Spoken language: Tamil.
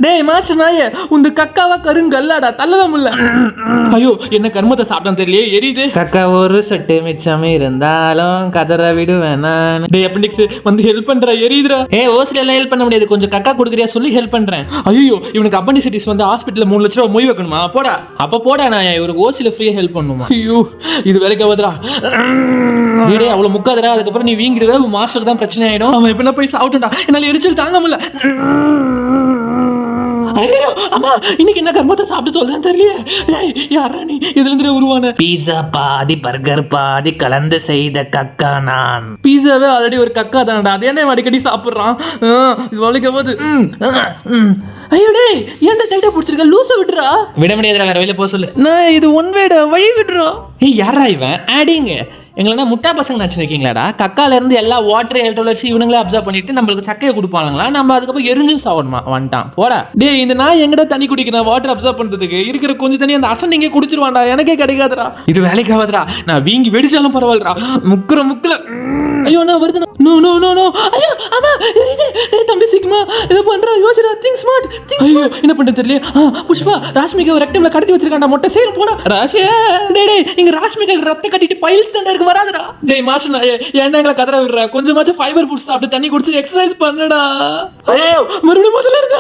டேய் மாஸ்டர் நாயே, உந்த கக்காவா கருங்கல்லாடா தள்ளவே முடியல. ஐயோ என்ன கர்மத்தை சாப்பிட்டான்னு தெரியலையே, எரியுது. கக்கா ஒரு சொட்டு மிச்சம் இருந்தாலும் கதற விடுவேன் நான். டேய் அப்பெண்டிக்ஸ் வந்து ஹெல்ப் பண்றா, எரியுதுடா. ஓசில எல்லாம் ஹெல்ப் பண்ண முடியாது, கொஞ்சம் கக்கா கொடுக்குறியா சொல்லி ஹெல்ப் பண்றேன். ஐயோ இவனுக்கு அப்பெண்டிசைட்டிஸ் வந்து ஹாஸ்பிட்டல்ல 3 லட்சம் ரூபாய் மொய் வைக்கணுமா? போடா. அப்ப போடா, நான் இவருக்கு ஓசில ஃப்ரீயா ஹெல்ப் பண்ணுமா? ஐயோ இது வேலைக்கு ஆகுதுடா. டேய் அவ்வளவு முக்காதடா, அதுக்கப்புறம் நீ வீங்கிடுவ, உன் மாஸ்டருக்கு தான் பிரச்சனை ஆயிடும். அவன் எப்படின்னா போய் சாப்பிட்டுடா, என்னால எரிச்சல் தாங்க முடியல. ஐயோ அம்மா, இன்னைக்கு என்ன கர்மத்தை சாப்பிட்டு சொல்றேன்னு தெரியலையே. டேய் யாரா நீ, இதுல இருந்து உருவான? பீஸா பாதி பர்கர் பாதி கலந்து செய்த கக்கா நான். பீஸாவே ஆல்ரெடி ஒரு கக்கா தானடா, அது என்ன அடிக்கடி சாப்பிடுறான்? இது வேலைக்கு போகுது. ஐயோ டேய் ஏன்டா டைட்டா பிடிச்சிருக்க, லூசா விட்டுறா. விட முடியாதுடா, வேற வெளியில போக சொல்லு. நான் இது ஒன் வேடா, வழி விடுறா. யாரா இவன் ஆடிங்க எங்களா முட்டா பசங்க நினைச்சிருக்கீங்களாடா? கக்கால இருந்து எல்லா வாட்டர் எலக்ட்ரோலைட்ஸ் இவனுங்களே அப்சர்வ் பண்ணிட்டு நம்மளுக்கு சக்கையை கொடுப்பாங்களா, நம்ம அதுக்கப்புறம் எரிஞ்சு சாவணுமா? வந்துட்டான் போடா. டேய் இந்த நாய் எங்கடா தண்ணி குடிக்கிறேன் வாட்டர் அப்சர்வ் பண்றதுக்கு, இருக்கிற கொஞ்சம் தண்ணி அந்த அசன் குடிச்சிருவான்டா, எனக்கே கிடைக்காதுடா. இது வேலைக்கு ஆகாதுடா, நான் வீங்கி வெடிச்சாலும் பரவாயில்லடா. முக்குல ஐயோ நான் வருது. No no no no. ஐயோ அம்மா எரியுது. டேய் தம்பி சிக்மா இத பண்றா, யோசிடா, திங்க் ஸ்மார்ட். ஐயோ என்ன பண்ண தெரியல. புஷ்பா ராஷ்மிகா ஒரு ரெக்டம்ல கடத்தி வச்சிருக்கான்டா, மொட்டை சேரும் போடா. ராஷே டேய் இங்க ராஷ்மிகா ரத்த கட்டிட்டு பைல்ஸ் தண்டா இருக்கு, வராதடா. டேய் மாஸ்டர் நாயே, ஏன்டா எங்களை கதற விடுற? கொஞ்சமாச்சும் ஃபைபர் ஃபுட்ஸ் சாப்பிட்டு தண்ணி குடிச்சு எக்ஸசைஸ் பண்ணுடா. ஐயோ மறுபடியும் முதல்ல இருந்தா